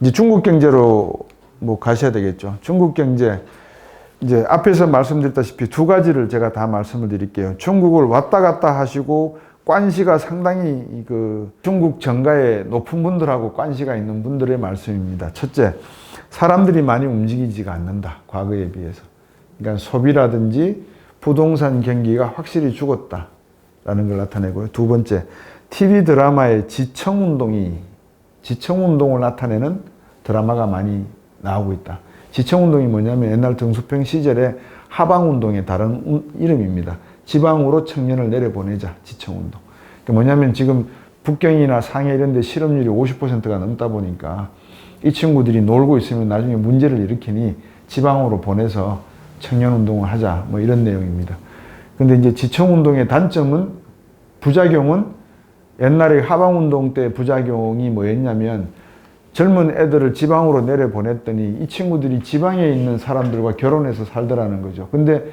이제 중국 경제로 뭐 가셔야 되겠죠. 중국 경제, 이제 앞에서 말씀드렸다시피 두 가지를 제가 다 말씀을 드릴게요. 중국을 왔다 갔다 하시고 관시가 상당히 그 중국 정가에 높은 분들하고 관시가 있는 분들의 말씀입니다. 첫째, 사람들이 많이 움직이지가 않는다. 과거에 비해서. 그러니까 소비라든지 부동산 경기가 확실히 죽었다라는 걸 나타내고요. 두 번째, TV 드라마의 지청운동을 나타내는 드라마가 많이 나오고 있다. 지청운동이 뭐냐면 옛날 등소평 시절에 하방운동의 다른 이름입니다. 지방으로 청년을 내려보내자, 지청운동. 그러니까 뭐냐면 지금 북경이나 상해 이런 데 실업률이 50%가 넘다 보니까 이 친구들이 놀고 있으면 나중에 문제를 일으키니 지방으로 보내서 청년운동을 하자, 뭐 이런 내용입니다. 근데 이제 지청운동의 단점은, 부작용은 옛날에 하방운동 때 부작용이 뭐였냐면 젊은 애들을 지방으로 내려보냈더니 이 친구들이 지방에 있는 사람들과 결혼해서 살더라는 거죠. 근데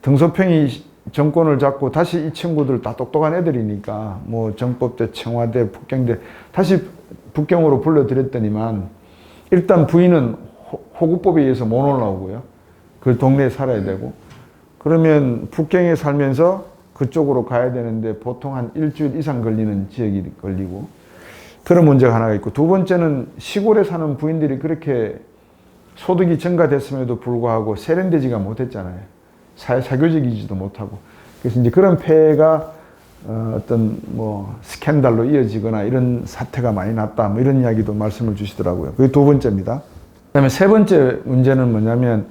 등소평이 정권을 잡고 다시 이 친구들 다 똑똑한 애들이니까 뭐 정법대, 청와대, 북경대 다시 북경으로 불러들였더니만 일단 부인은 호구법에 의해서 못 올라오고요. 그 동네에 살아야 되고, 그러면 북경에 살면서 그쪽으로 가야 되는데 보통 한 일주일 이상 걸리는 지역이 걸리고, 그런 문제가 하나가 있고, 두 번째는 시골에 사는 부인들이 그렇게 소득이 증가됐음에도 불구하고 세련되지가 못했잖아요. 사교적이지도 못하고. 그래서 이제 그런 폐해가 어떤 뭐 스캔들로 이어지거나 이런 사태가 많이 났다, 뭐 이런 이야기도 말씀을 주시더라고요. 그게 두 번째입니다. 그다음에 세 번째 문제는 뭐냐면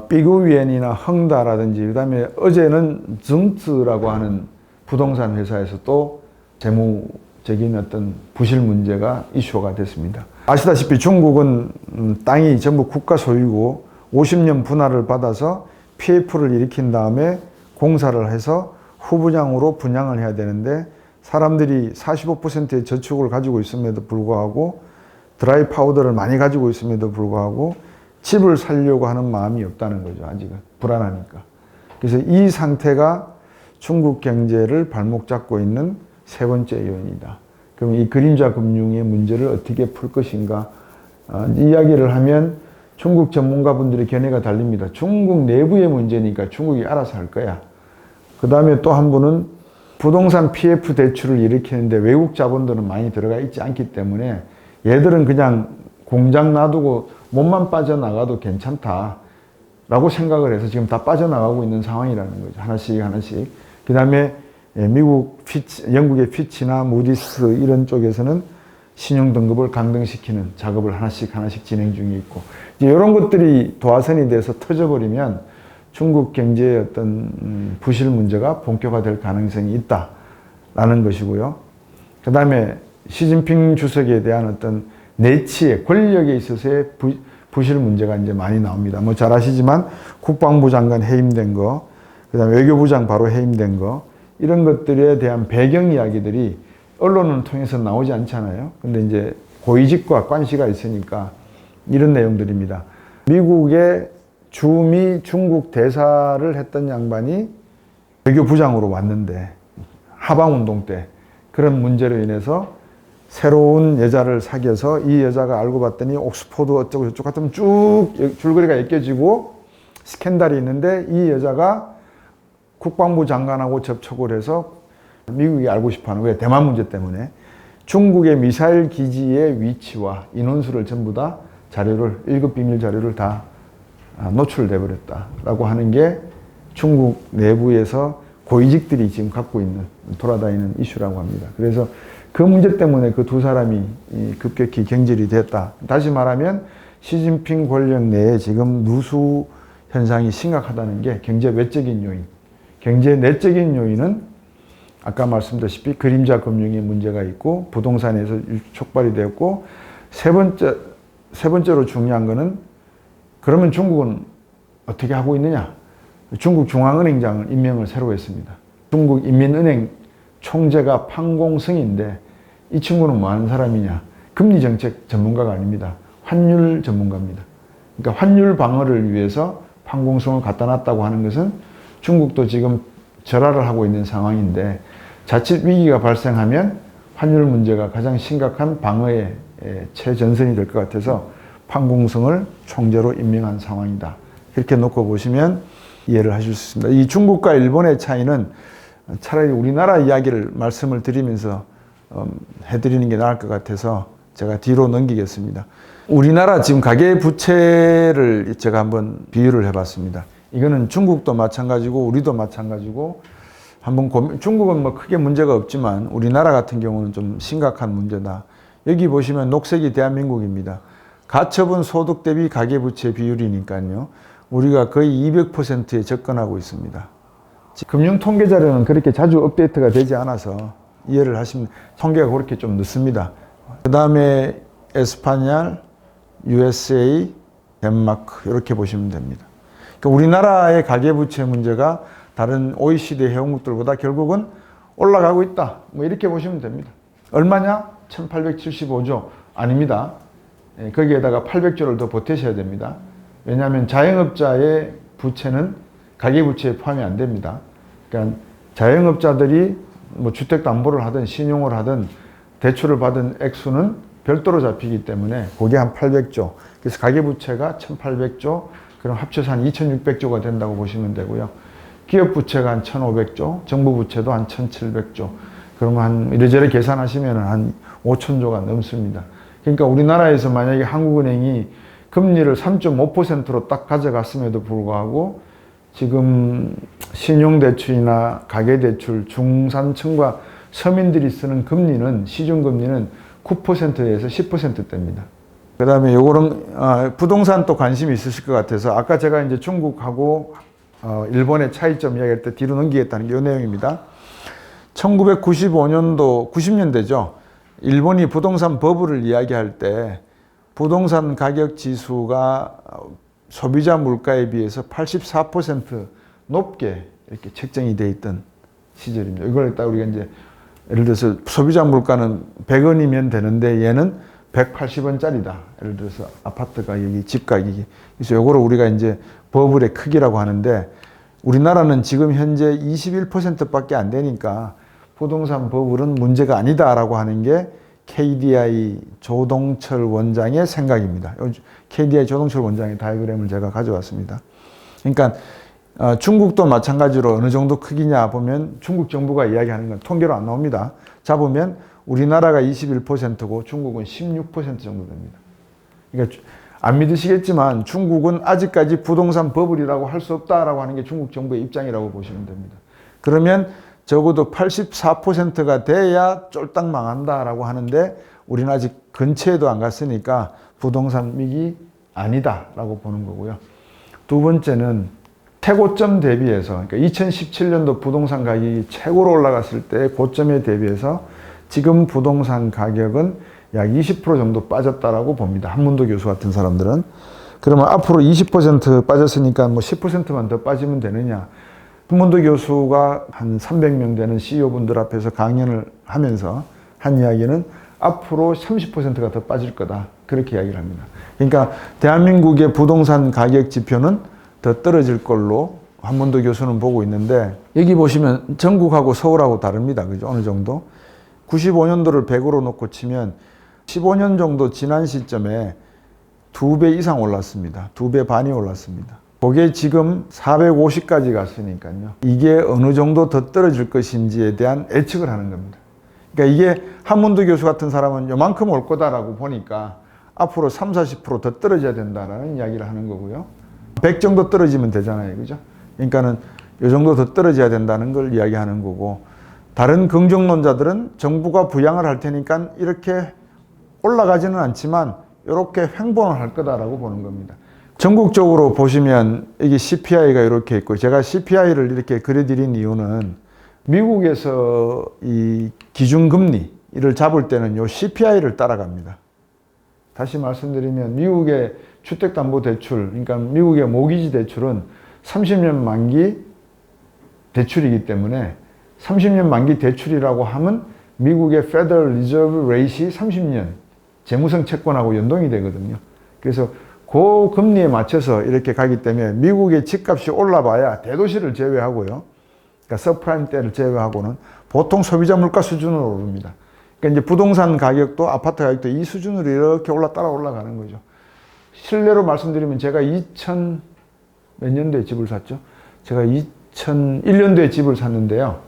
삐구위엔이나 헝다라든지, 그다음에 어제는 증츠라고 하는 부동산 회사에서 또 재무적인 어떤 부실 문제가 이슈가 됐습니다. 아시다시피 중국은 땅이 전부 국가 소유고 50년 분할을 받아서 PF를 일으킨 다음에 공사를 해서 후분양으로 분양을 해야 되는데, 사람들이 45%의 저축을 가지고 있음에도 불구하고 드라이 파우더를 많이 가지고 있음에도 불구하고 집을 살려고 하는 마음이 없다는 거죠. 아직은 불안하니까. 그래서 이 상태가 중국 경제를 발목 잡고 있는 세 번째 요인이다. 그럼 이 그림자 금융의 문제를 어떻게 풀 것인가 이야기를 하면 중국 전문가분들의 견해가 달립니다. 중국 내부의 문제니까 중국이 알아서 할 거야. 그 다음에 또 한 분은 부동산 PF 대출을 일으키는데 외국 자본들은 많이 들어가 있지 않기 때문에 얘들은 그냥 공장 놔두고 몸만 빠져나가도 괜찮다 라고 생각을 해서 지금 다 빠져나가고 있는 상황이라는 거죠. 하나씩 하나씩. 그 다음에 미국 피치, 영국의 피치나 무디스 이런 쪽에서는 신용 등급을 강등시키는 작업을 하나씩 하나씩 진행 중에 있고, 이제 이런 것들이 도화선이 돼서 터져버리면 중국 경제의 어떤 부실 문제가 본격화될 가능성이 있다라는 것이고요. 그 다음에 시진핑 주석에 대한 어떤 내치의 권력에 있어서의 부실 문제가 이제 많이 나옵니다. 뭐 잘 아시지만 국방부 장관 해임된 거, 그 다음에 외교부장 바로 해임된 거, 이런 것들에 대한 배경 이야기들이 언론을 통해서 나오지 않잖아요. 근데 이제 고위직과 관시가 있으니까 이런 내용들입니다. 미국의 주미 중국 대사를 했던 양반이 외교부장으로 왔는데 하방운동 때 그런 문제로 인해서 새로운 여자를 사귀어서 이 여자가 알고 봤더니 옥스포드 어쩌고 저쩌고 하여튼 쭉 줄거리가 엮여지고 스캔들이 있는데, 이 여자가 국방부 장관하고 접촉을 해서 미국이 알고 싶어하는 거예요. 대만 문제 때문에. 중국의 미사일 기지의 위치와 인원수를 전부 다 자료를, 1급 비밀 자료를 다 노출돼 버렸다라고 하는 게 중국 내부에서 고위직들이 지금 갖고 있는, 돌아다니는 이슈라고 합니다. 그래서 그 문제 때문에 그 두 사람이 급격히 경질이 됐다. 다시 말하면 시진핑 권력 내에 지금 누수 현상이 심각하다는 게 경제 외적인 요인. 경제 내적인 요인은 아까 말씀드렸다시피 그림자 금융의 문제가 있고 부동산에서 촉발이 되었고, 세 번째로 중요한 거는 그러면 중국은 어떻게 하고 있느냐? 중국 중앙은행장을 임명을 새로 했습니다. 중국 인민은행 총재가 판공성인데 이 친구는 뭐 하는 사람이냐? 금리정책 전문가가 아닙니다. 환율 전문가입니다. 그러니까 환율 방어를 위해서 판공성을 갖다 놨다고 하는 것은 중국도 지금 절하를 하고 있는 상황인데, 자칫 위기가 발생하면 환율 문제가 가장 심각한 방어의 최전선이 될 것 같아서 판공성을 총재로 임명한 상황이다. 이렇게 놓고 보시면 이해를 하실 수 있습니다. 이 중국과 일본의 차이는 차라리 우리나라 이야기를 말씀을 드리면서 해드리는 게 나을 것 같아서 제가 뒤로 넘기겠습니다. 우리나라 지금 가계부채를 제가 한번 비유를 해봤습니다. 이거는 중국도 마찬가지고 우리도 마찬가지고 한번 중국은 뭐 크게 문제가 없지만 우리나라 같은 경우는 좀 심각한 문제다. 여기 보시면 녹색이 대한민국입니다. 가처분 소득 대비 가계부채 비율이니까요. 우리가 거의 200%에 접근하고 있습니다. 금융통계자료는 그렇게 자주 업데이트가 되지 않아서 이해를 하시면 통계가 그렇게 좀 늦습니다. 그 다음에 에스파뇰, USA, 덴마크 이렇게 보시면 됩니다. 그러니까 우리나라의 가계부채 문제가 다른 OECD 회원국들보다 결국은 올라가고 있다. 뭐 이렇게 보시면 됩니다. 얼마냐? 1875조 아닙니다. 거기에다가 800조를 더 보태셔야 됩니다. 왜냐하면 자영업자의 부채는 가계부채에 포함이 안 됩니다. 그러니까 자영업자들이 뭐 주택담보를 하든 신용을 하든 대출을 받은 액수는 별도로 잡히기 때문에 그게 한 800조. 그래서 가계부채가 1800조, 그럼 합쳐서 한 2600조가 된다고 보시면 되고요. 기업부채가 한 1500조, 정부부채도 한 1700조. 그러면 한 이래저래 계산하시면 한 5000조가 넘습니다. 그러니까 우리나라에서 만약에 한국은행이 금리를 3.5%로 딱 가져갔음에도 불구하고 지금 신용대출이나 가계대출, 중산층과 서민들이 쓰는 금리는, 시중금리는 9%에서 10%대입니다. 그 다음에 요거는, 부동산 또 관심이 있으실 것 같아서 아까 제가 이제 중국하고 일본의 차이점 이야기할 때 뒤로 넘기겠다는 게 이 내용입니다. 1995년도, 90년대죠. 일본이 부동산 버블을 이야기할 때 부동산 가격 지수가 소비자 물가에 비해서 84% 높게 이렇게 책정이 돼 있던 시절입니다. 이걸 딱 우리가 이제 예를 들어서 소비자 물가는 100원이면 되는데 얘는 180원짜리다. 예를 들어서 아파트 가격이, 집 가격이. 그래서 요거를 우리가 이제 버블의 크기라고 하는데 우리나라는 지금 현재 21%밖에 안 되니까 부동산 버블은 문제가 아니다라고 하는 게 KDI 조동철 원장의 생각입니다. KDI 조동철 원장의 다이어그램을 제가 가져왔습니다. 그러니까 중국도 마찬가지로 어느 정도 크기냐 보면 중국 정부가 이야기하는 건 통계로 안 나옵니다. 잡으면 우리나라가 21%고 중국은 16% 정도 됩니다. 그러니까 안 믿으시겠지만 중국은 아직까지 부동산 버블이라고 할 수 없다라고 하는 게 중국 정부의 입장이라고 보시면 됩니다. 그러면 적어도 84%가 돼야 쫄딱 망한다라고 하는데 우리는 아직 근처에도 안 갔으니까 부동산 위기 아니다라고 보는 거고요. 두 번째는 최고점 대비해서, 그러니까 2017년도 부동산 가격이 최고로 올라갔을 때 고점에 대비해서 지금 부동산 가격은 약 20% 정도 빠졌다라고 봅니다. 한문도 교수 같은 사람들은. 그러면 앞으로 20% 빠졌으니까 뭐 10%만 더 빠지면 되느냐. 한문도 교수가 한 300명 되는 CEO분들 앞에서 강연을 하면서 한 이야기는 앞으로 30%가 더 빠질 거다. 그렇게 이야기를 합니다. 그러니까 대한민국의 부동산 가격 지표는 더 떨어질 걸로 한문도 교수는 보고 있는데 여기 보시면 전국하고 서울하고 다릅니다. 그죠? 어느 정도. 95년도를 100으로 놓고 치면 15년 정도 지난 시점에 2배 이상 올랐습니다. 2배 반이 올랐습니다. 그게 지금 450까지 갔으니까요. 이게 어느 정도 더 떨어질 것인지에 대한 예측을 하는 겁니다. 그러니까 이게 한문도 교수 같은 사람은 요만큼 올 거다라고 보니까 앞으로 30-40% 더 떨어져야 된다라는 이야기를 하는 거고요. 100 정도 떨어지면 되잖아요. 그죠? 그러니까는 요 정도 더 떨어져야 된다는 걸 이야기하는 거고, 다른 긍정론자들은 정부가 부양을 할 테니까 이렇게 올라가지는 않지만 이렇게 횡보를 할 거다라고 보는 겁니다. 전국적으로 보시면 이게 CPI가 이렇게 있고, 제가 CPI를 이렇게 그려드린 이유는 미국에서 이 기준금리를 잡을 때는 요 CPI를 따라갑니다. 다시 말씀드리면 미국의 주택담보대출, 그러니까 미국의 모기지 대출은 30년 만기 대출이기 때문에 30년 만기 대출이라고 하면 미국의 Federal Reserve Rate이 30년 재무성 채권하고 연동이 되거든요. 그래서 그 금리에 맞춰서 이렇게 가기 때문에 미국의 집값이 올라봐야 대도시를 제외하고요. 그러니까 서프라임 때를 제외하고는 보통 소비자 물가 수준으로 오릅니다. 그러니까 이제 부동산 가격도 아파트 가격도 이 수준으로 이렇게 따라 올라가는 거죠. 실례로 말씀드리면 제가 2000 몇 년도에 집을 샀죠? 제가 2001년도에 집을 샀는데요.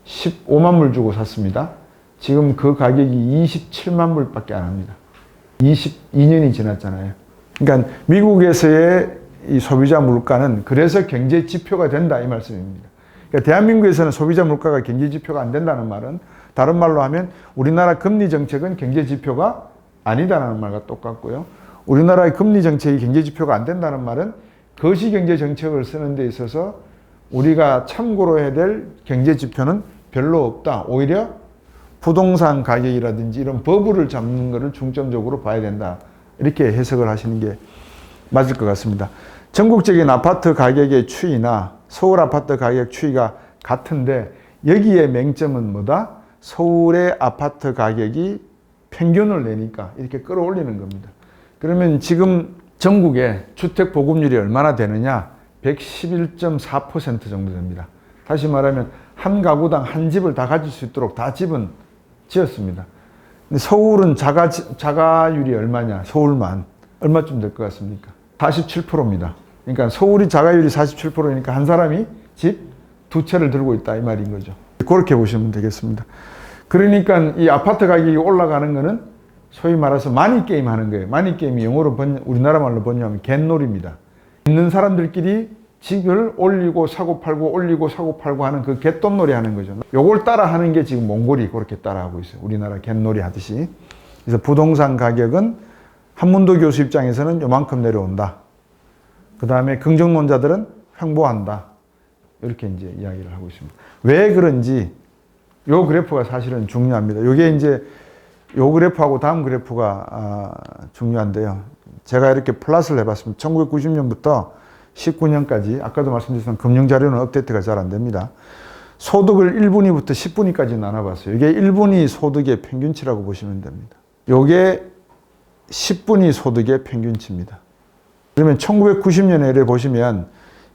15만 불 주고 샀습니다. 지금 그 가격이 27만 불밖에 안 합니다. 22년이 지났잖아요. 그러니까 미국에서의 이 소비자 물가는 그래서 경제 지표가 된다 이 말씀입니다. 그러니까 대한민국에서는 소비자 물가가 경제 지표가 안 된다는 말은 다른 말로 하면 우리나라 금리 정책은 경제 지표가 아니다라는 말과 똑같고요. 우리나라의 금리 정책이 경제 지표가 안 된다는 말은 거시 경제 정책을 쓰는 데 있어서 우리가 참고로 해야 될 경제 지표는 별로 없다. 오히려 부동산 가격이라든지 이런 버블을 잡는 것을 중점적으로 봐야 된다. 이렇게 해석을 하시는 게 맞을 것 같습니다. 전국적인 아파트 가격의 추이나 서울 아파트 가격 추이가 같은데 여기에 맹점은 뭐다? 서울의 아파트 가격이 평균을 내니까 이렇게 끌어올리는 겁니다. 그러면 지금 전국의 주택 보급률이 얼마나 되느냐? 111.4% 정도 됩니다. 다시 말하면 한 가구당 한 집을 다 가질 수 있도록 다 집은 지었습니다. 근데 서울은 자가율이 얼마냐? 서울만 얼마쯤 될 것 같습니까? 47%입니다. 그러니까 서울이 자가율이 47%니까 한 사람이 집 두 채를 들고 있다 이 말인 거죠. 그렇게 보시면 되겠습니다. 그러니까 이 아파트 가격이 올라가는 거는 소위 말해서 마니게임 하는 거예요. 마니게임이 영어로 우리나라 말로 번역하면 갯놀이입니다. 있는 사람들끼리 집을 올리고 사고 팔고 올리고 사고 팔고 하는 그 갯돈놀이 하는 거죠. 요걸 따라 하는 게 지금 몽골이 그렇게 따라 하고 있어요. 우리나라 갯놀이 하듯이. 그래서 부동산 가격은 한문도 교수 입장에서는 요만큼 내려온다. 그 다음에 긍정론자들은 횡보한다. 이렇게 이제 이야기를 하고 있습니다. 왜 그런지 요 그래프가 사실은 중요합니다. 요게 이제 요 그래프하고 다음 그래프가 중요한데요. 제가 이렇게 플러스를 해봤습니다. 1990년부터 19년까지 아까도 말씀드렸지만 금융자료는 업데이트가 잘 안 됩니다. 소득을 1분위부터 10분위까지 나눠봤어요. 이게 1분위 소득의 평균치라고 보시면 됩니다. 이게 10분위 소득의 평균치입니다. 그러면 1990년에를 보시면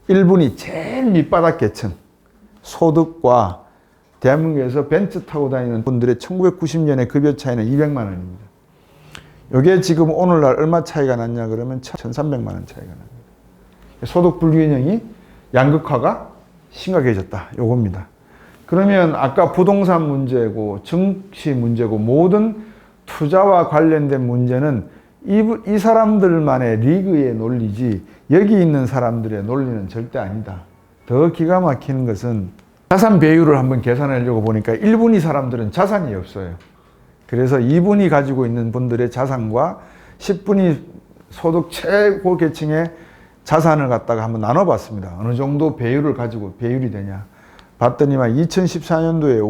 1분위 제일 밑바닥 계층 소득과 대한민국에서 벤츠 타고 다니는 분들의 1990년의 급여 차이는 200만 원입니다. 이게 지금 오늘날 얼마 차이가 났냐 그러면 1,300만 원 차이가 납니다. 소득 불균형이 양극화가 심각해졌다. 요겁니다. 그러면 아까 부동산 문제고 증시 문제고 모든 투자와 관련된 문제는 이 사람들만의 리그의 논리지 여기 있는 사람들의 논리는 절대 아니다. 더 기가 막히는 것은 자산 배율을 한번 계산하려고 보니까 1분위 사람들은 자산이 없어요. 그래서 2분위 가지고 있는 분들의 자산과 10분위 소득 최고 계층의 자산을 갖다가 한번 나눠봤습니다. 어느 정도 배율을 가지고 배율이 되냐. 봤더니만 2014년도에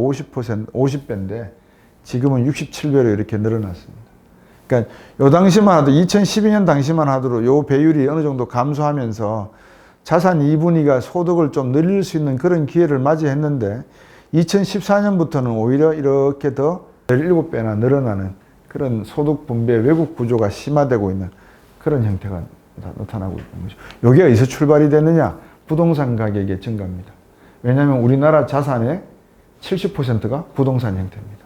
50배인데 지금은 67배로 이렇게 늘어났습니다. 그러니까 요 당시만 하도 2012년 당시만 하도록 요 배율이 어느 정도 감소하면서 자산 2분위가 소득을 좀 늘릴 수 있는 그런 기회를 맞이했는데 2014년부터는 오히려 이렇게 더 17배나 늘어나는 그런 소득 분배 왜곡 구조가 심화되고 있는 그런 형태가 나타나고 있는 거죠. 이게 어디서 출발이 되느냐? 부동산 가격의 증가입니다. 왜냐하면 우리나라 자산의 70%가 부동산 형태입니다.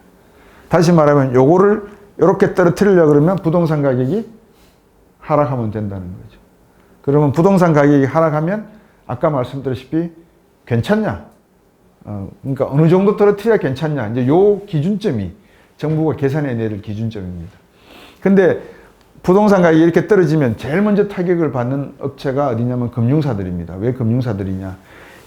다시 말하면 요거를 이렇게 떨어뜨리려고 그러면 부동산 가격이 하락하면 된다는 거죠. 그러면 부동산 가격이 하락하면 아까 말씀드렸다시피 괜찮냐? 그러니까 어느 정도 떨어뜨려야 괜찮냐? 이제 요 기준점이 정부가 계산해 내릴 기준점입니다. 근데 부동산 가격이 이렇게 떨어지면 제일 먼저 타격을 받는 업체가 어디냐면 금융사들입니다. 왜 금융사들이냐?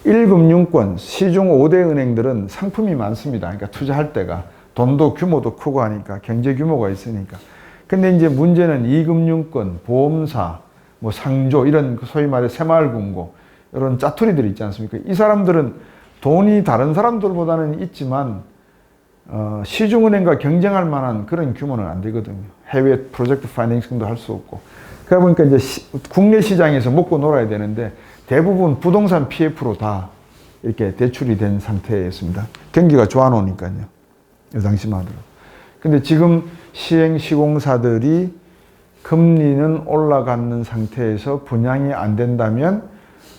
1금융권, 시중 5대 은행들은 상품이 많습니다. 그러니까 투자할 때가 돈도 규모도 크고 하니까 경제 규모가 있으니까. 근데 이제 문제는 2금융권, 보험사, 뭐 상조 이런 소위 말해 새마을금고 이런 짜투리들이 있지 않습니까? 이 사람들은 돈이 다른 사람들보다는 있지만 시중은행과 경쟁할 만한 그런 규모는 안 되거든요. 해외 프로젝트 파이낸싱도 할 수 없고. 그러다 보니까 이제 국내 시장에서 먹고 놀아야 되는데 대부분 부동산 PF로 다 이렇게 대출이 된 상태였습니다. 경기가 좋아 놓으니까요. 이 당시만 하더라도. 근데 지금 시행시공사들이 금리는 올라가는 상태에서 분양이 안 된다면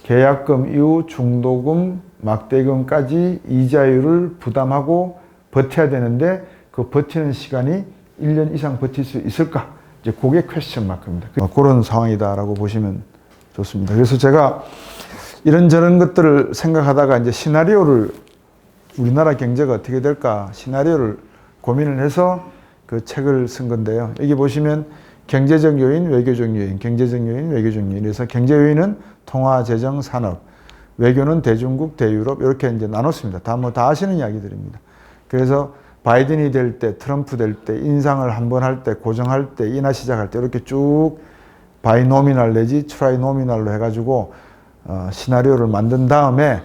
계약금 이후 중도금, 막대금까지 이자율을 부담하고 버텨야 되는데 그 버티는 시간이 1년 이상 버틸 수 있을까? 이제 그게 퀘스천 마크입니다. 그런 상황이다라고 보시면 좋습니다. 그래서 제가 이런저런 것들을 생각하다가 이제 시나리오를 우리나라 경제가 어떻게 될까 시나리오를 고민을 해서 그 책을 쓴 건데요. 여기 보시면 경제적 요인, 외교적 요인, 경제적 요인, 외교적 요인. 그래서 경제 요인은 통화, 재정, 산업, 외교는 대중국, 대유럽 이렇게 이제 나눴습니다. 다 아시는 이야기들입니다. 그래서 바이든이 될 때, 트럼프 될 때, 인상을 한번 할 때, 고정할 때, 인하 시작할 때 이렇게 쭉 바이노미널 내지 트라이노미널로 해가지고 시나리오를 만든 다음에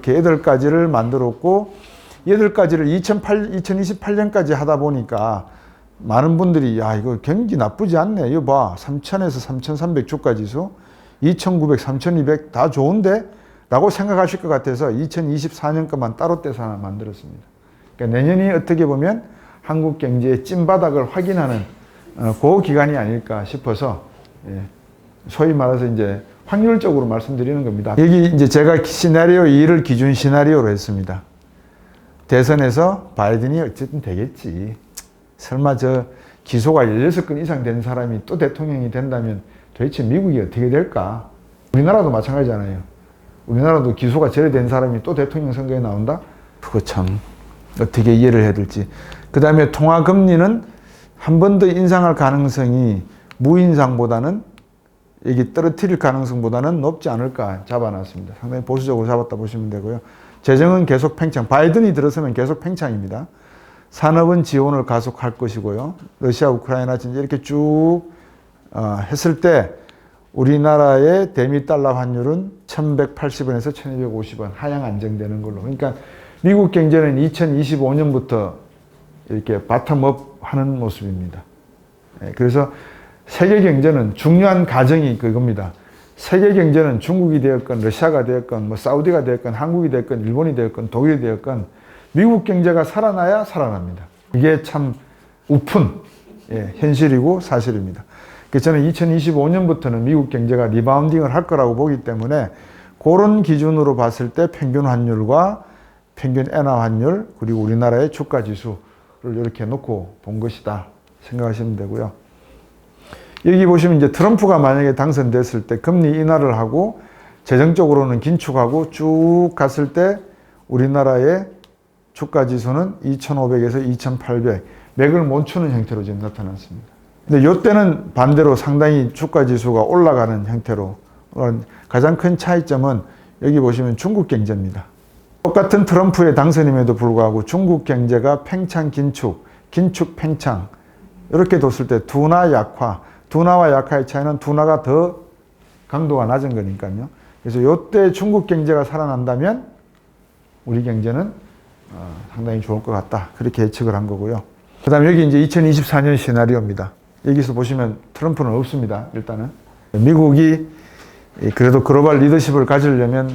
이렇게 8가지를 만들었고 8가지를 2028년까지 하다 보니까 많은 분들이 야 이거 경기 나쁘지 않네. 이거 봐. 3,000에서 3,300 주가지수 2,900, 3,200 다 좋은데? 라고 생각하실 것 같아서 2024년 것만 따로 떼서 하나 만들었습니다. 그러니까 내년이 어떻게 보면 한국 경제의 찐바닥을 확인하는 그 기간이 아닐까 싶어서 소위 말해서 이제 확률적으로 말씀드리는 겁니다. 여기 이제 제가 시나리오 2를 기준 시나리오로 했습니다. 대선에서 바이든이 어쨌든 되겠지. 설마 저 기소가 16건 이상 된 사람이 또 대통령이 된다면 도대체 미국이 어떻게 될까? 우리나라도 마찬가지잖아요. 우리나라도 기소가 제대된 사람이 또 대통령 선거에 나온다? 그거 참 어떻게 이해를 해야 될지. 그 다음에 통화금리는 한 번 더 인상할 가능성이 무인상보다는 여기 떨어뜨릴 가능성보다는 높지 않을까 잡아놨습니다. 상당히 보수적으로 잡았다 보시면 되고요. 재정은 계속 팽창, 바이든이 들어서면 계속 팽창입니다. 산업은 지원을 가속할 것이고요. 러시아, 우크라이나 진짜 이렇게 쭉 했을 때 우리나라의 대미 달러 환율은 1180원에서 1250원 하향 안정되는 걸로. 그러니까 미국 경제는 2025년부터 이렇게 바텀업 하는 모습입니다. 그래서 세계 경제는 중요한 가정이 그겁니다. 세계 경제는 중국이 되었건 러시아가 되었건 뭐 사우디가 되었건 한국이 되었건 일본이 되었건 독일이 되었건 미국 경제가 살아나야 살아납니다. 이게 참 우픈 현실이고 사실입니다. 그래서 저는 2025년부터는 미국 경제가 리바운딩을 할 거라고 보기 때문에 그런 기준으로 봤을 때 평균 환율과 평균 엔화 환율 그리고 우리나라의 주가 지수를 이렇게 놓고 본 것이다 생각하시면 되고요. 여기 보시면 이제 트럼프가 만약에 당선됐을 때 금리 인하를 하고 재정적으로는 긴축하고 쭉 갔을 때 우리나라의 주가 지수는 2,500에서 2,800 맥을 못 추는 형태로 지금 나타났습니다. 근데 이때는 반대로 상당히 주가 지수가 올라가는 형태로 가장 큰 차이점은 여기 보시면 중국 경제입니다. 똑같은 트럼프의 당선임에도 불구하고 중국 경제가 팽창 긴축, 긴축 팽창 이렇게 뒀을 때 둔화 약화, 둔화와 약화의 차이는 둔화가 더 강도가 낮은 거니까요. 그래서 이때 중국 경제가 살아난다면 우리 경제는 상당히 좋을 것 같다. 그렇게 예측을 한 거고요. 그 다음에 여기 이제 2024년 시나리오입니다. 여기서 보시면 트럼프는 없습니다. 일단은. 미국이 그래도 글로벌 리더십을 가지려면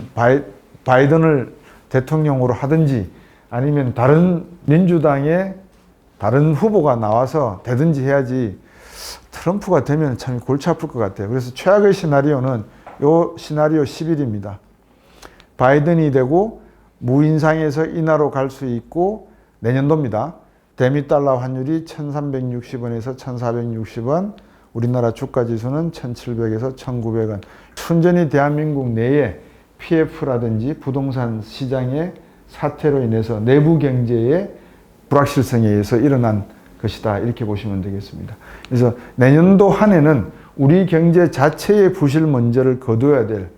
바이든을 대통령으로 하든지 아니면 다른 민주당의 다른 후보가 나와서 되든지 해야지 트럼프가 되면 참 골치 아플 것 같아요. 그래서 최악의 시나리오는 요 시나리오 11입니다. 바이든이 되고 무인상에서 인하로 갈 수 있고 내년도입니다. 대미 달러 환율이 1360원에서 1460원, 우리나라 주가 지수는 1700에서 1900원. 순전히 대한민국 내에 PF라든지 부동산 시장의 사태로 인해서 내부 경제의 불확실성에 의해서 일어난 것이다. 이렇게 보시면 되겠습니다. 그래서 내년도 한 해는 우리 경제 자체의 부실 문제를 거둬야 될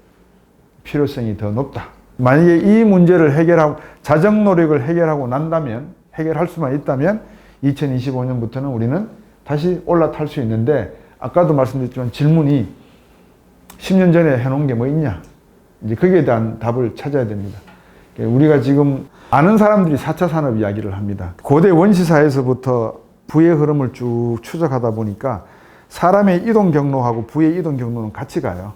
필요성이 더 높다. 만약에 이 문제를 해결하고 자정 노력을 해결하고 난다면 해결할 수만 있다면 2025년부터는 우리는 다시 올라탈 수 있는데 아까도 말씀드렸지만 질문이 10년 전에 해놓은 게 뭐 있냐? 이제 거기에 대한 답을 찾아야 됩니다. 우리가 지금 아는 사람들이 4차 산업 이야기를 합니다. 고대 원시사에서부터 부의 흐름을 쭉 추적하다 보니까 사람의 이동 경로하고 부의 이동 경로는 같이 가요.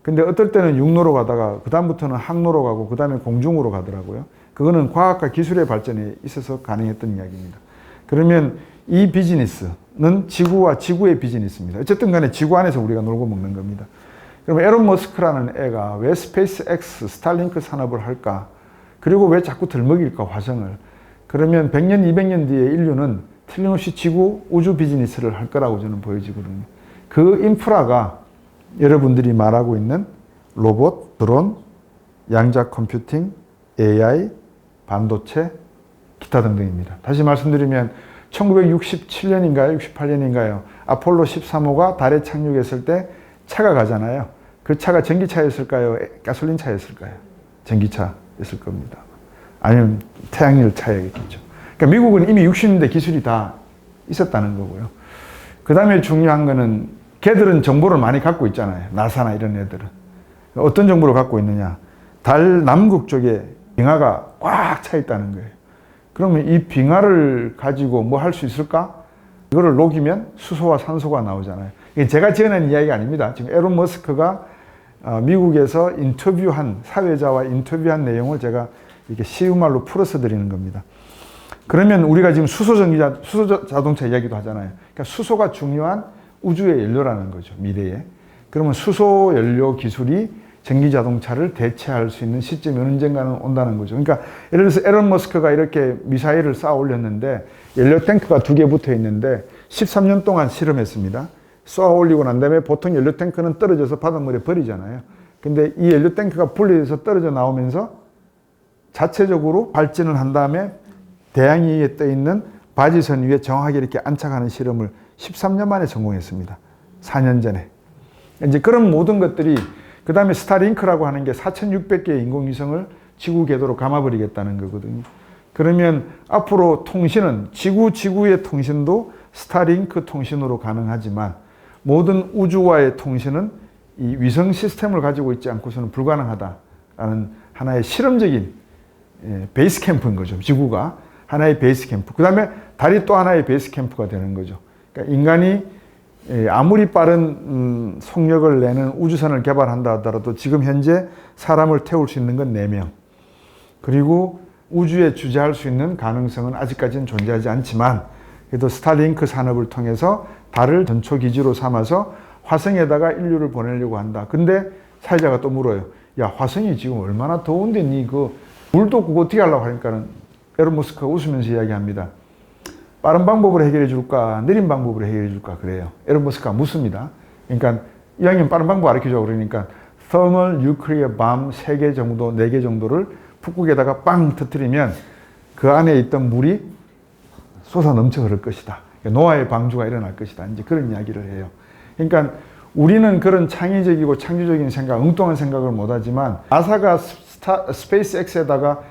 근데 어떨 때는 육로로 가다가 그 다음부터는 항로로 가고 그 다음에 공중으로 가더라고요. 그거는 과학과 기술의 발전에 있어서 가능했던 이야기입니다. 그러면 이 비즈니스는 지구와 지구의 비즈니스입니다. 어쨌든 간에 지구 안에서 우리가 놀고 먹는 겁니다. 그럼 에론 머스크라는 애가 왜 스페이스 X, 스타링크 산업을 할까? 그리고 왜 자꾸 들먹일까, 화성을? 그러면 100년, 200년 뒤에 인류는 틀림없이 지구 우주 비즈니스를 할 거라고 저는 보여지거든요. 그 인프라가 여러분들이 말하고 있는 로봇, 드론, 양자 컴퓨팅, AI, 반도체, 기타 등등입니다. 다시 말씀드리면 1967년인가요? 68년인가요? 아폴로 13호가 달에 착륙했을 때 차가 가잖아요. 그 차가 전기차였을까요? 가솔린 차였을까요? 전기차였을 겁니다. 아니면 태양열 차였겠죠. 그러니까 미국은 이미 60년대 기술이 다 있었다는 거고요. 그 다음에 중요한 거는 걔들은 정보를 많이 갖고 있잖아요. 나사나 이런 애들은. 어떤 정보를 갖고 있느냐. 달 남극 쪽에 빙하가 꽉 차 있다는 거예요. 그러면 이 빙하를 가지고 뭐 할 수 있을까? 이거를 녹이면 수소와 산소가 나오잖아요. 이게 제가 지어낸 이야기가 아닙니다. 지금 에론 머스크가 미국에서 인터뷰한, 사회자와 인터뷰한 내용을 제가 이렇게 쉬운 말로 풀어서 드리는 겁니다. 그러면 우리가 지금 수소 자동차 이야기도 하잖아요. 그러니까 수소가 중요한 우주의 연료라는 거죠, 미래에. 그러면 수소 연료 기술이 전기 자동차를 대체할 수 있는 시점이 언젠가는 온다는 거죠. 그러니까 예를 들어서 에론 머스크가 이렇게 미사일을 쌓아 올렸는데 연료 탱크가 2개 붙어 있는데 13년 동안 실험했습니다. 쏘아 올리고 난 다음에 보통 연료 탱크는 떨어져서 바닷물에 버리잖아요. 근데 이 연료 탱크가 분리돼서 떨어져 나오면서 자체적으로 발진을 한 다음에 대양 위에 떠 있는 바지선 위에 정확하게 이렇게 안착하는 실험을 13년 만에 성공했습니다. 4년 전에. 이제 그런 모든 것들이 그 다음에 스타링크라고 하는 게 4,600개의 인공위성을 지구 궤도로 감아버리겠다는 거거든요. 그러면 앞으로 통신은 지구의 통신도 스타링크 통신으로 가능하지만 모든 우주와의 통신은 이 위성 시스템을 가지고 있지 않고서는 불가능하다라는 하나의 실험적인 베이스 캠프인 거죠. 지구가 하나의 베이스 캠프. 그 다음에 달이 또 하나의 베이스 캠프가 되는 거죠. 그러니까 인간이 아무리 빠른 속력을 내는 우주선을 개발한다 하더라도 지금 현재 사람을 태울 수 있는 건 4명. 그리고 우주에 주재할 수 있는 가능성은 아직까지는 존재하지 않지만 그래도 스타링크 산업을 통해서 달을 전초 기지로 삼아서 화성에다가 인류를 보내려고 한다. 근데 사회자가 또 물어요. 야, 화성이 지금 얼마나 더운데 니 그 물도 그거 어떻게 하려고 하니까는 에론 머스크가 웃으면서 이야기합니다. 빠른 방법으로 해결해 줄까? 느린 방법으로 해결해 줄까? 그래요. 에론 머스크가 묻습니다. 그러니까 이왕이면 빠른 방법 가르쳐줘. 그러니까 Thermal Nuclear Bomb 3개 정도, 4개 정도를 북극에다가 빵 터뜨리면 그 안에 있던 물이 솟아 넘쳐 흐를 것이다. 노아의 방주가 일어날 것이다. 이제 그런 이야기를 해요. 그러니까 우리는 그런 창의적이고 창조적인 생각, 엉뚱한 생각을 못하지만 나사가 스페이스X에다가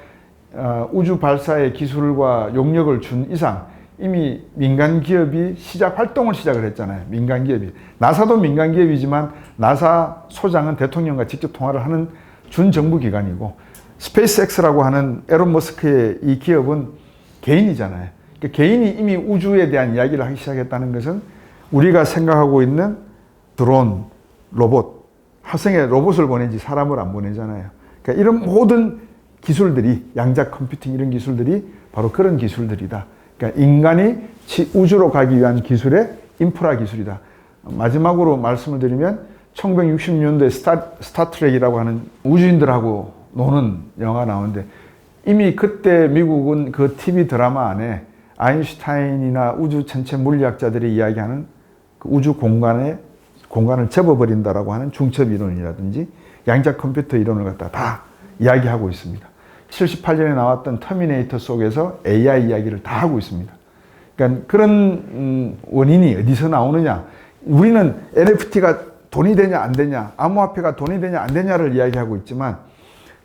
우주 발사의 기술과 용역을 준 이상 이미 민간 기업이 활동을 시작을 했잖아요. 민간 기업이. 나사도 민간 기업이지만 나사 소장은 대통령과 직접 통화를 하는 준정부 기관이고 스페이스X라고 하는 에론 머스크의 이 기업은 개인이잖아요. 그러니까 개인이 이미 우주에 대한 이야기를 하기 시작했다는 것은 우리가 생각하고 있는 드론, 로봇, 화성에 로봇을 보내지 사람을 안 보내잖아요. 그러니까 이런 모든 기술들이 양자 컴퓨팅 이런 기술들이 바로 그런 기술들이다. 그러니까 인간이 우주로 가기 위한 기술의 인프라 기술이다. 마지막으로 말씀을 드리면 1960년대 스타트rek이라고 하는 우주인들하고 노는 영화 나오는데 이미 그때 미국은 그 TV 드라마 안에 아인슈타인이나 우주 전체 물리학자들이 이야기하는 그 우주 공간을 접어버린다라고 하는 중첩 이론이라든지 양자 컴퓨터 이론을 갖다 다 이야기하고 있습니다. 78년에 나왔던 터미네이터 속에서 AI 이야기를 다 하고 있습니다. 그러니까 그런 원인이 어디서 나오느냐. 우리는 NFT가 돈이 되냐 안 되냐, 암호화폐가 돈이 되냐 안 되냐를 이야기하고 있지만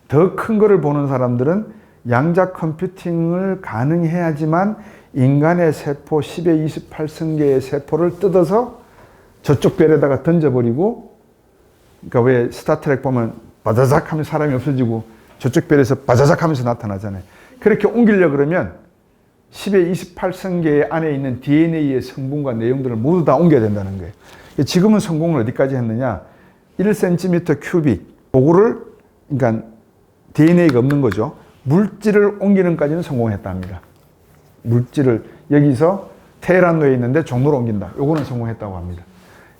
더 큰 거를 보는 사람들은 양자 컴퓨팅을 가능해야지만 인간의 세포 10의 28승계의 세포를 뜯어서 저쪽 별에다가 던져버리고, 그러니까 왜 스타트렉 보면 바자작 하면 사람이 없어지고 저쪽 별에서 바자작 하면서 나타나잖아요. 그렇게 옮기려고 그러면 10의 28승계 안에 있는 DNA의 성분과 내용들을 모두 다 옮겨야 된다는 거예요. 지금은 성공을 어디까지 했느냐. 1cm 큐빅, 그거를, 그러니까 DNA가 없는 거죠. 물질을 옮기는까지는 성공했답니다. 물질을 여기서 테헤란로에 있는데 종로로 옮긴다. 요거는 성공했다고 합니다.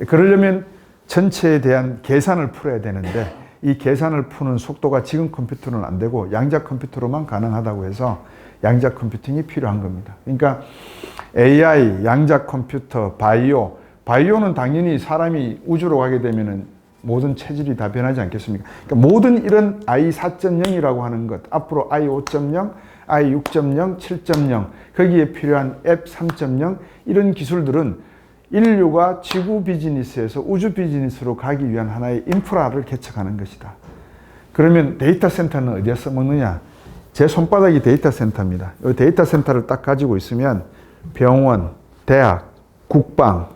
그러려면 전체에 대한 계산을 풀어야 되는데 이 계산을 푸는 속도가 지금 컴퓨터는 안 되고 양자 컴퓨터로만 가능하다고 해서 양자 컴퓨팅이 필요한 겁니다. 그러니까 AI, 양자 컴퓨터, 바이오는 당연히 사람이 우주로 가게 되면은 모든 체질이 다 변하지 않겠습니까? 그러니까 모든 이런 I 4.0이라고 하는 것, 앞으로 I 5.0, I 6.0, 7.0, 거기에 필요한 앱 3.0 이런 기술들은 인류가 지구 비즈니스에서 우주 비즈니스로 가기 위한 하나의 인프라를 개척하는 것이다. 그러면 데이터 센터는 어디에 써먹느냐? 제 손바닥이 데이터 센터입니다. 이 데이터 센터를 딱 가지고 있으면 병원, 대학, 국방,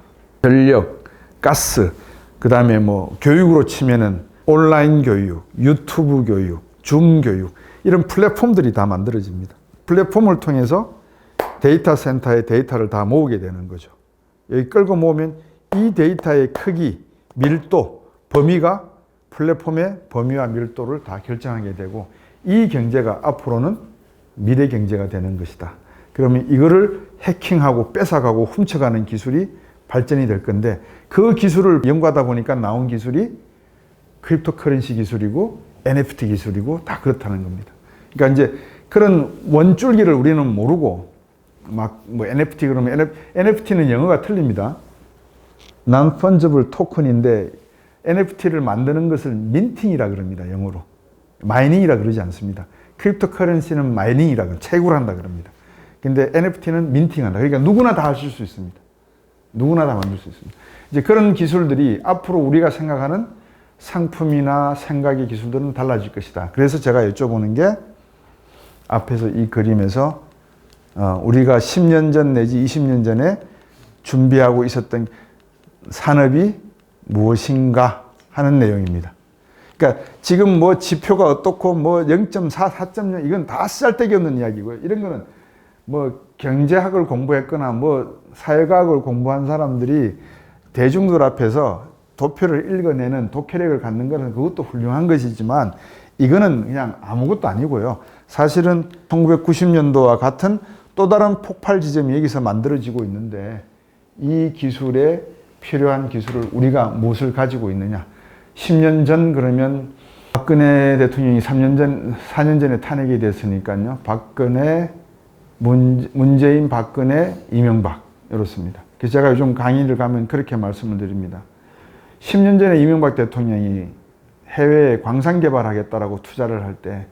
전력, 가스, 그 다음에 뭐 교육으로 치면은 온라인 교육, 유튜브 교육, 줌 교육 이런 플랫폼들이 다 만들어집니다. 플랫폼을 통해서 데이터 센터의 데이터를 다 모으게 되는 거죠. 여기 끌고 모으면 이 데이터의 크기, 밀도, 범위가 플랫폼의 범위와 밀도를 다 결정하게 되고 이 경제가 앞으로는 미래 경제가 되는 것이다. 그러면 이거를 해킹하고 뺏어가고 훔쳐가는 기술이 발전이 될 건데 그 기술을 연구하다 보니까 나온 기술이 크립토커런시 기술이고 NFT 기술이고 다 그렇다는 겁니다. 그러니까 이제 그런 원줄기를 우리는 모르고 막 뭐 NFT 그러면 NFT는 영어가 틀립니다. Non-Fungible Token인데 NFT를 만드는 것을 민팅이라 그럽니다. 영어로. 마이닝이라 그러지 않습니다. 크립토커런시는 마이닝이라 채굴한다 그럽니다. 근데 NFT는 민팅한다. 그러니까 누구나 다 하실 수 있습니다. 누구나 다 만들 수 있습니다. 이제 그런 기술들이 앞으로 우리가 생각하는 상품이나 생각의 기술들은 달라질 것이다. 그래서 제가 여쭤보는 게 앞에서 이 그림에서 우리가 10년 전 내지 20년 전에 준비하고 있었던 산업이 무엇인가 하는 내용입니다. 그러니까 지금 뭐 지표가 어떻고 뭐 0.4, 4.0 이건 다 쓸데기 없는 이야기고요. 이런 거는 뭐 경제학을 공부했거나 뭐 사회과학을 공부한 사람들이 대중들 앞에서 도표를 읽어내는 독해력을 갖는 것은 그것도 훌륭한 것이지만 이거는 그냥 아무것도 아니고요. 사실은 1990년도와 같은 또 다른 폭발 지점이 여기서 만들어지고 있는데 이 기술에 필요한 기술을 우리가 무엇을 가지고 있느냐. 10년 전 그러면 박근혜 대통령이 4년 전에 탄핵이 됐으니까요. 박근혜, 문재인, 박근혜, 이명박 이렇습니다. 그래서 제가 요즘 강의를 가면 그렇게 말씀을 드립니다. 10년 전에 이명박 대통령이 해외에 광산 개발하겠다라고 투자를 할 때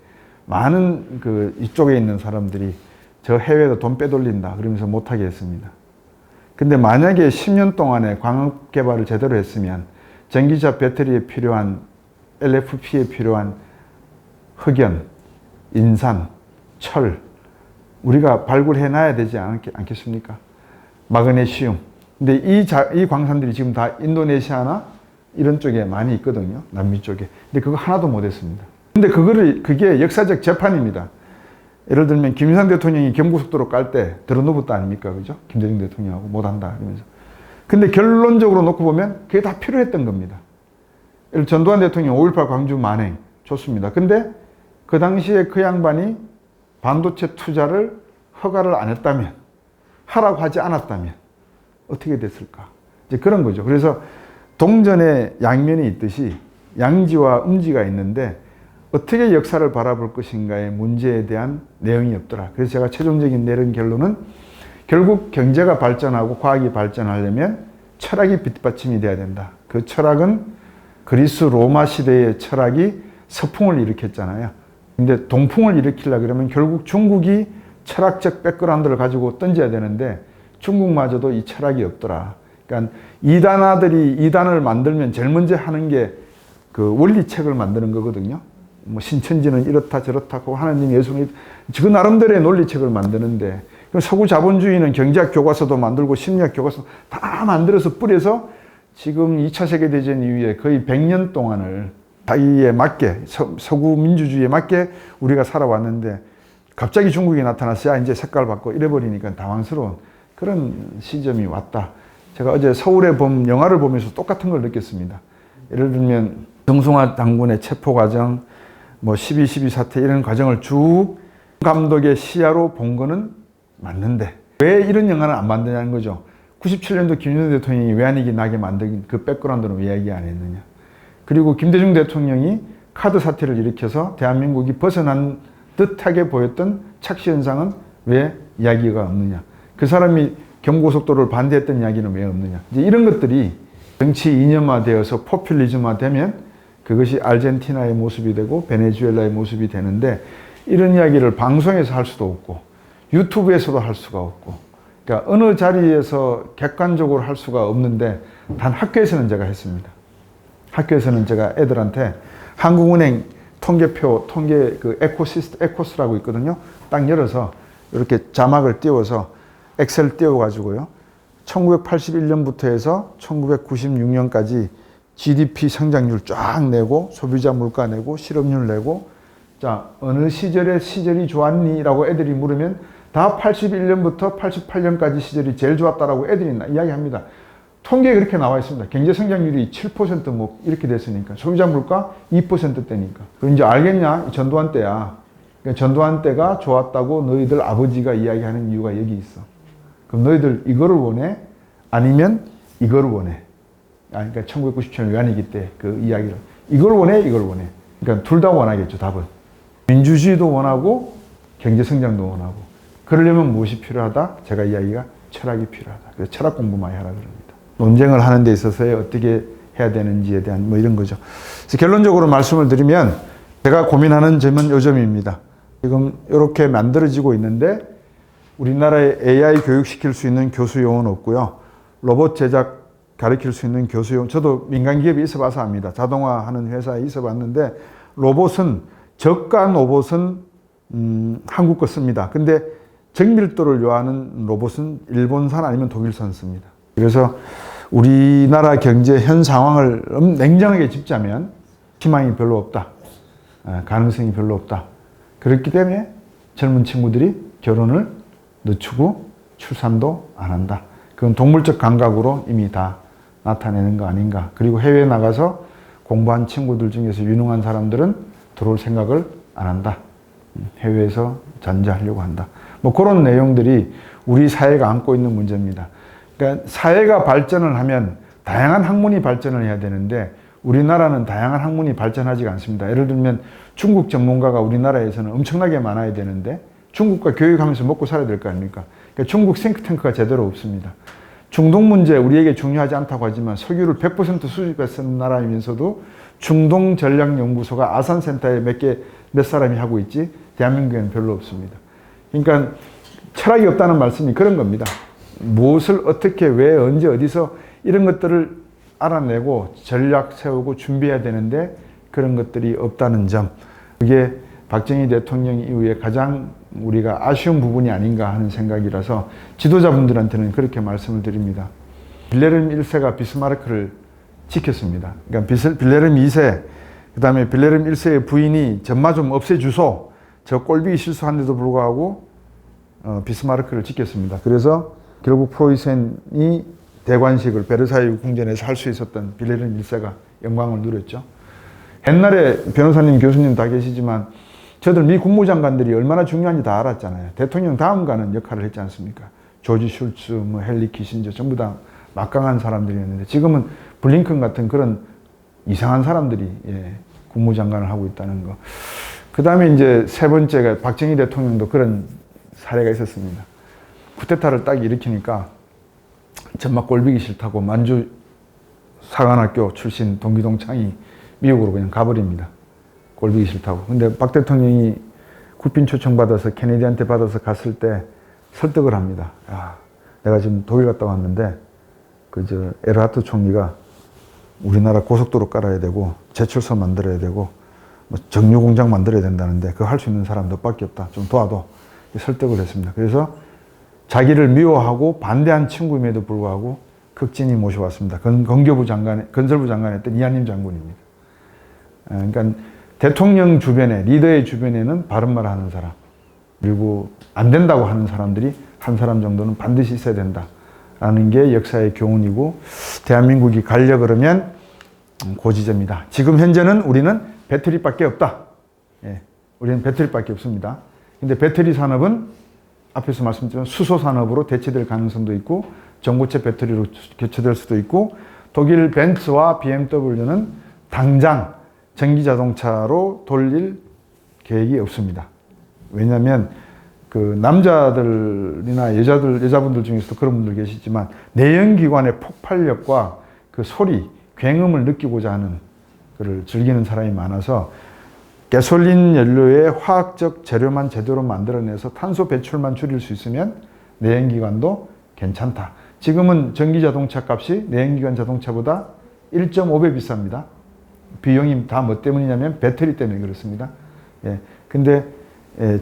많은 이쪽에 있는 사람들이 저 해외에도 돈 빼돌린다 그러면서 못하게 했습니다. 근데 만약에 10년 동안에 광업 개발을 제대로 했으면 전기차 배터리에 필요한 LFP에 필요한 흑연, 인산, 철 우리가 발굴해 놔야 되지 않겠습니까? 마그네슘. 근데 이 광산들이 지금 다 인도네시아나 이런 쪽에 많이 있거든요. 남미 쪽에. 근데 그거 하나도 못 했습니다. 근데 그게 역사적 재판입니다. 예를 들면 김일성 대통령이 경부속도로 깔 때 들어누웠다 아닙니까? 그죠? 김대중 대통령하고 못한다 이러면서. 근데 결론적으로 놓고 보면 그게 다 필요했던 겁니다. 전두환 대통령 5.18 광주 만행 좋습니다. 근데 그 당시에 그 양반이 반도체 투자를 허가를 안 했다면, 하라고 하지 않았다면 어떻게 됐을까? 이제 그런 거죠. 그래서 동전에 양면이 있듯이 양지와 음지가 있는데 어떻게 역사를 바라볼 것인가의 문제에 대한 내용이 없더라. 그래서 제가 최종적인 내린 결론은 결국 경제가 발전하고 과학이 발전하려면 철학이 뒷받침이 돼야 된다. 그 철학은 그리스 로마 시대의 철학이 서풍을 일으켰잖아요. 근데 동풍을 일으키려고 그러면 결국 중국이 철학적 백그라운드를 가지고 던져야 되는데 중국마저도 이 철학이 없더라. 그러니까 이단아들이 이단을 만들면 제일 먼저 하는 게 그 원리책을 만드는 거거든요. 뭐 신천지는 이렇다 저렇다고 하나님 예수는 그 나름대로의 논리책을 만드는데 서구 자본주의는 경제학 교과서도 만들고 심리학 교과서 다 만들어서 뿌려서 지금 2차 세계대전 이후에 거의 100년 동안을 자기에 맞게 서구 민주주의에 맞게 우리가 살아왔는데 갑자기 중국이 나타났어야 이제 색깔 바꿔 이래버리니까 당황스러운 그런 시점이 왔다. 제가 어제 서울에 영화를 보면서 똑같은 걸 느꼈습니다. 예를 들면 정승화 장군의 체포 과정, 뭐 12.12 사태 이런 과정을 쭉 감독의 시야로 본 거는 맞는데 왜 이런 영화는 안 만드냐는 거죠. 97년도 김대중 대통령이 외환위기 나게 만든 그 백그라운드는 왜 이야기 안 했느냐. 그리고 김대중 대통령이 카드 사태를 일으켜서 대한민국이 벗어난 듯하게 보였던 착시 현상은 왜 이야기가 없느냐. 그 사람이 경고속도를 반대했던 이야기는 왜 없느냐. 이제 이런 것들이 정치 이념화되어서 포퓰리즘화되면 그것이 아르헨티나의 모습이 되고 베네수엘라의 모습이 되는데, 이런 이야기를 방송에서 할 수도 없고 유튜브에서도 할 수가 없고, 그러니까 어느 자리에서 객관적으로 할 수가 없는데, 단 학교에서는 제가 했습니다. 학교에서는 제가 애들한테 한국은행 통계표, 그 에코스라고 있거든요. 딱 열어서 이렇게 자막을 띄워서 엑셀 띄워가지고요. 1981년부터 해서 1996년까지 GDP 성장률 쫙 내고, 소비자 물가 내고, 실업률 내고, 자, 어느 시절이 좋았니? 라고 애들이 물으면 다 81년부터 88년까지 시절이 제일 좋았다라고 애들이 이야기합니다. 통계에 그렇게 나와 있습니다. 경제 성장률이 7% 뭐 이렇게 됐으니까. 소비자 물가 2%대니까. 그럼 이제 알겠냐? 전두환 때야. 그러니까 전두환 때가 좋았다고 너희들 아버지가 이야기하는 이유가 여기 있어. 그럼 너희들 이거를 원해? 아니면 이거를 원해? 그러니까 1997년 외환위기 때 그 이야기를. 이걸 원해? 이걸 원해? 그러니까 둘 다 원하겠죠, 답은. 민주주의도 원하고 경제성장도 원하고. 그러려면 무엇이 필요하다? 제가 이야기가 철학이 필요하다. 그래서 철학 공부 많이 하라 그럽니다. 논쟁을 하는 데 있어서 어떻게 해야 되는지에 대한 뭐 이런 거죠. 그래서 결론적으로 말씀을 드리면 제가 고민하는 점은 요 점입니다. 지금 이렇게 만들어지고 있는데 우리나라에 AI 교육시킬 수 있는 교수 요원 없고요. 로봇 제작 가르칠 수 있는 교수 요원, 저도 민간 기업에 있어 봐서 압니다. 자동화하는 회사에 있어 봤는데 저가 로봇은 한국 거 씁니다. 근데 정밀도를 요하는 로봇은 일본산 아니면 독일산 씁니다. 그래서 우리나라 경제 현 상황을 냉정하게 짚자면 희망이 별로 없다. 가능성이 별로 없다. 그렇기 때문에 젊은 친구들이 결혼을 늦추고 출산도 안 한다. 그건 동물적 감각으로 이미 다 나타내는 거 아닌가. 그리고 해외에 나가서 공부한 친구들 중에서 유능한 사람들은 들어올 생각을 안 한다. 해외에서 전제하려고 한다. 뭐 그런 내용들이 우리 사회가 안고 있는 문제입니다. 그러니까 사회가 발전을 하면 다양한 학문이 발전을 해야 되는데 우리나라는 다양한 학문이 발전하지가 않습니다. 예를 들면 중국 전문가가 우리나라에서는 엄청나게 많아야 되는데 중국과 교육하면서 먹고 살아야 될 거 아닙니까? 그러니까 중국 싱크탱크가 제대로 없습니다. 중동 문제 우리에게 중요하지 않다고 하지만 석유를 100% 수입해 쓰는 나라이면서도 중동 전략연구소가 아산센터에 몇 사람이 하고 있지 대한민국에는 별로 없습니다. 그러니까 철학이 없다는 말씀이 그런 겁니다. 무엇을 어떻게 왜 언제 어디서 이런 것들을 알아내고 전략 세우고 준비해야 되는데 그런 것들이 없다는 점, 그게 박정희 대통령 이후에 가장 우리가 아쉬운 부분이 아닌가 하는 생각이라서 지도자분들한테는 그렇게 말씀을 드립니다. 빌레름 1세가 비스마르크를 지켰습니다. 그러니까 빌레름 2세, 그 다음에 빌레름 1세의 부인이 전마 좀 없애주소, 저 꼴비기 실수한데도 불구하고 비스마르크를 지켰습니다. 그래서 결국 프로이센이 대관식을 베르사유 궁전에서 할 수 있었던 빌레름 1세가 영광을 누렸죠. 옛날에 변호사님, 교수님 다 계시지만 저들 미 국무장관들이 얼마나 중요한지 다 알았잖아요. 대통령 다음 가는 역할을 했지 않습니까? 조지 슐츠, 뭐 헨리 키신저 전부 다 막강한 사람들이었는데 지금은 블링컨 같은 그런 이상한 사람들이 국무장관을 하고 있다는 거. 그 다음에 이제 세 번째가 박정희 대통령도 그런 사례가 있었습니다. 쿠데타를 딱 일으키니까 전막 꼴비기 싫다고 만주 사관학교 출신 동기동창이 미국으로 그냥 가버립니다. 꼴비기 싫다고. 근데 박 대통령이 국빈 초청받아서 케네디한테 받아서 갔을 때 설득을 합니다. 야, 내가 지금 독일 갔다 왔는데 에르하트 총리가 우리나라 고속도로 깔아야 되고 제철소 만들어야 되고 뭐 정유 공장 만들어야 된다는데 그거 할 수 있는 사람 너밖에 없다. 좀 도와도. 설득을 했습니다. 그래서 자기를 미워하고 반대한 친구임에도 불구하고 극진히 모셔왔습니다. 건설부 장관이었던 이한림 장군입니다. 그러니까 대통령 주변에, 리더의 주변에는 바른 말 하는 사람, 그리고 안 된다고 하는 사람들이 한 사람 정도는 반드시 있어야 된다라는 게 역사의 교훈이고, 대한민국이 가려고 그러면 고지점이다. 지금 현재는 우리는 배터리밖에 없다. 우리는 배터리밖에 없습니다. 근데 배터리 산업은 앞에서 말씀드린 수소 산업으로 대체될 가능성도 있고 전고체 배터리로 교체될 수도 있고 독일 벤츠와 BMW는 당장 전기 자동차로 돌릴 계획이 없습니다. 왜냐하면 그 남자들이나 여자분들 중에서도 그런 분들 계시지만 내연기관의 폭발력과 그 소리, 굉음을 느끼고자 하는 그를 즐기는 사람이 많아서 가솔린 연료의 화학적 재료만 제대로 만들어내서 탄소 배출만 줄일 수 있으면 내연기관도 괜찮다. 지금은 전기 자동차 값이 내연기관 자동차보다 1.5배 비쌉니다. 비용이 다 뭐 때문이냐면 배터리 때문에 그렇습니다. 예. 근데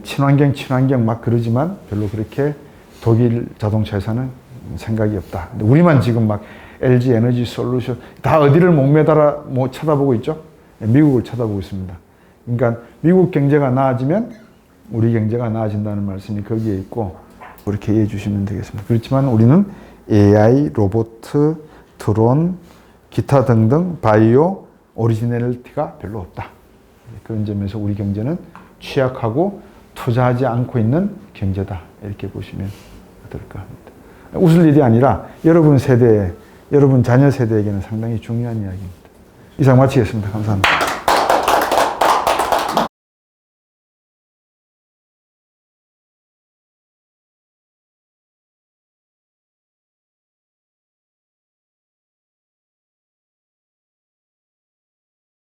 친환경 막 그러지만 별로 그렇게 독일 자동차 회사는 생각이 없다. 근데 우리만 지금 막 LG 에너지 솔루션 다 어디를 목매달아 쳐다보고 있죠? 미국을 쳐다보고 있습니다. 그러니까 미국 경제가 나아지면 우리 경제가 나아진다는 말씀이 거기에 있고 그렇게 이해해 주시면 되겠습니다. 그렇지만 우리는 AI, 로봇, 드론, 기타 등등 바이오, 오리지널리티가 별로 없다. 그런 점에서 우리 경제는 취약하고 투자하지 않고 있는 경제다. 이렇게 보시면 어떨까 합니다. 웃을 일이 아니라 여러분 세대, 여러분 자녀 세대에게는 상당히 중요한 이야기입니다. 이상 마치겠습니다. 감사합니다.